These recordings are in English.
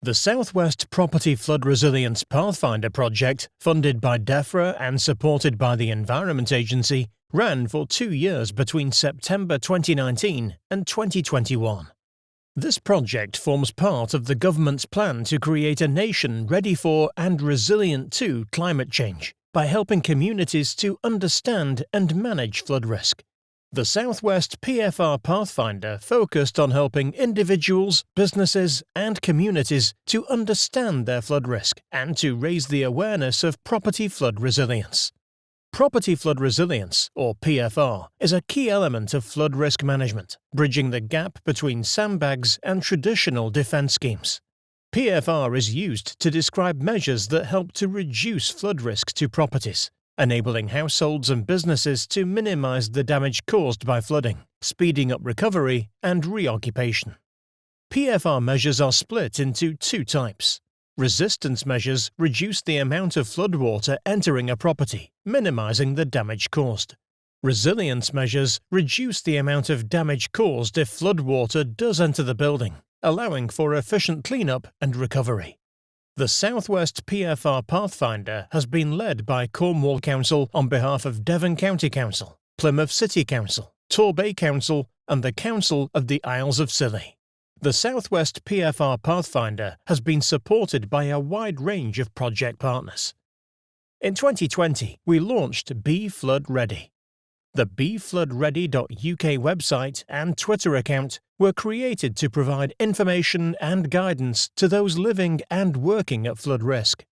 The Southwest Property Flood Resilience Pathfinder Project, funded by DEFRA and supported by the Environment Agency, ran for 2 years between September 2019 and 2021. This project forms part of the government's plan to create a nation ready for and resilient to climate change by helping communities to understand and manage flood risk. The Southwest PFR Pathfinder focused on helping individuals, businesses, and communities to understand their flood risk and to raise the awareness of property flood resilience. Property flood resilience, or PFR, is a key element of flood risk management, bridging the gap between sandbags and traditional defense schemes. PFR is used to describe measures that help to reduce flood risk to properties, enabling households and businesses to minimize the damage caused by flooding, speeding up recovery and reoccupation. PFR measures are split into 2 types. Resistance measures reduce the amount of floodwater entering a property, minimizing the damage caused. Resilience measures reduce the amount of damage caused if floodwater does enter the building, allowing for efficient cleanup and recovery. The Southwest PFR Pathfinder has been led by Cornwall Council on behalf of Devon County Council, Plymouth City Council, Torbay Council, and the Council of the Isles of Scilly. The Southwest PFR Pathfinder has been supported by a wide range of project partners. In 2020, we launched Be Flood Ready. The BeFloodReady.uk website and Twitter account were created to provide information and guidance to those living and working at flood risk.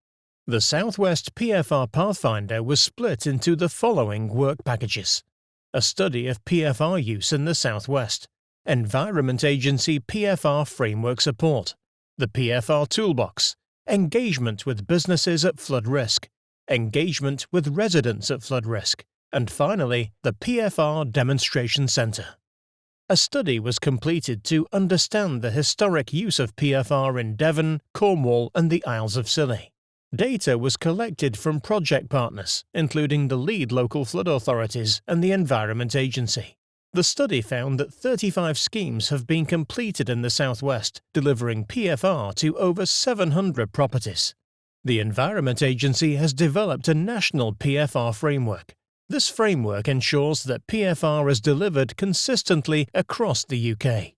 The Southwest PFR Pathfinder was split into the following work packages: a study of PFR use in the Southwest, Environment Agency PFR framework support, the PFR toolbox, engagement with businesses at flood risk, engagement with residents at flood risk, and finally, the PFR Demonstration Centre. A study was completed to understand the historic use of PFR in Devon, Cornwall, and the Isles of Scilly. Data was collected from project partners, including the lead local flood authorities and the Environment Agency. The study found that 35 schemes have been completed in the Southwest, delivering PFR to over 700 properties. The Environment Agency has developed a national PFR framework. This framework ensures that PFR is delivered consistently across the UK.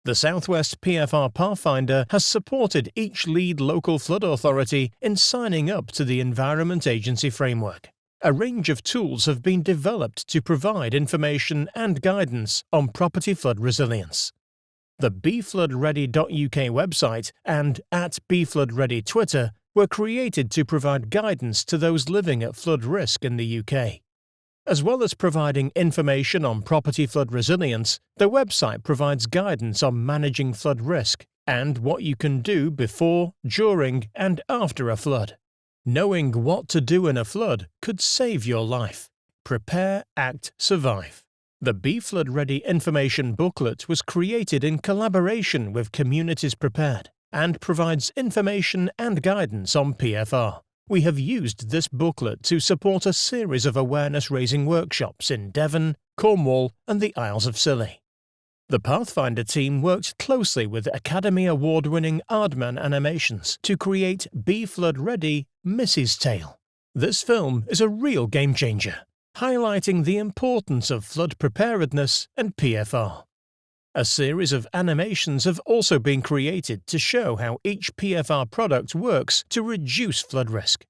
The Southwest PFR Pathfinder has supported each lead local flood authority in signing up to the Environment Agency framework. A range of tools have been developed to provide information and guidance on property flood resilience. The BeFloodReady.uk website and @BeFloodReady Twitter were created to provide guidance to those living at flood risk in the UK. As well as providing information on property flood resilience, the website provides guidance on managing flood risk and what you can do before, during, and after a flood. Knowing what to do in a flood could save your life. Prepare, act, survive. The Be Flood Ready information booklet was created in collaboration with Communities Prepared and provides information and guidance on PFR. We have used this booklet to support a series of awareness-raising workshops in Devon, Cornwall, and the Isles of Scilly. The Pathfinder team worked closely with Academy Award-winning Aardman Animations to create Be Flood Ready Mrs. Tale. This film is a real game-changer, highlighting the importance of flood preparedness and PFR. A series of animations have also been created to show how each PFR product works to reduce flood risk.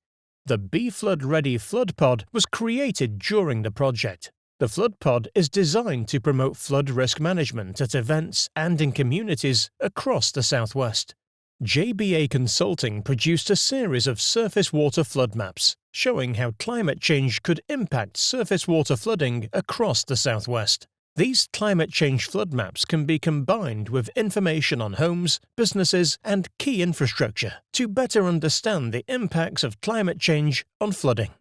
The Be Flood Ready Flood Pod was created during the project. The Flood Pod is designed to promote flood risk management at events and in communities across the Southwest. JBA Consulting produced a series of surface water flood maps, showing how climate change could impact surface water flooding across the Southwest. These climate change flood maps can be combined with information on homes, businesses, and key infrastructure to better understand the impacts of climate change on flooding.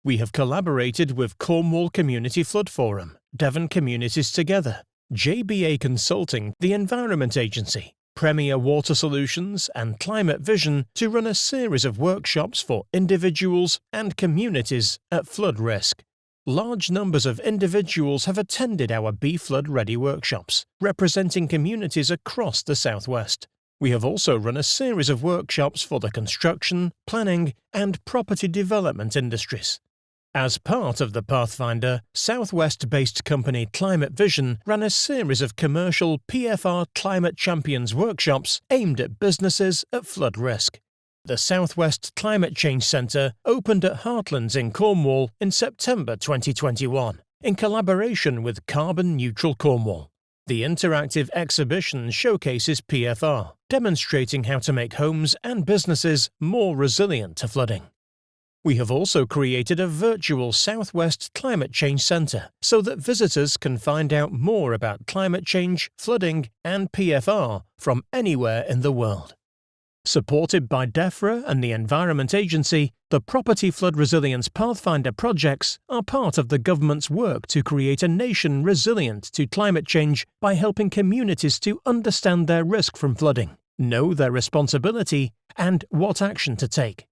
We have collaborated with Cornwall Community Flood Forum, Devon Communities Together, JBA Consulting, the Environment Agency, Premier Water Solutions, and Climate Vision to run a series of workshops for individuals and communities at flood risk. Large numbers of individuals have attended our Be Flood Ready workshops, representing communities across the Southwest. We have also run a series of workshops for the construction, planning, and property development industries. As part of the Pathfinder, Southwest-based company Climate Vision ran a series of commercial PFR Climate Champions workshops aimed at businesses at flood risk. The Southwest Climate Change Centre opened at Heartlands in Cornwall in September 2021, in collaboration with Carbon Neutral Cornwall. The interactive exhibition showcases PFR, demonstrating how to make homes and businesses more resilient to flooding. We have also created a virtual Southwest Climate Change Centre so that visitors can find out more about climate change, flooding, and PFR from anywhere in the world. Supported by DEFRA and the Environment Agency, the Property Flood Resilience Pathfinder projects are part of the government's work to create a nation resilient to climate change by helping communities to understand their risk from flooding, know their responsibility, and what action to take.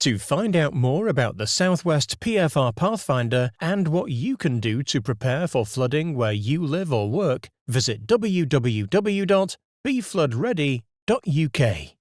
To find out more about the Southwest PFR Pathfinder and what you can do to prepare for flooding where you live or work, visit www.befloodready.uk.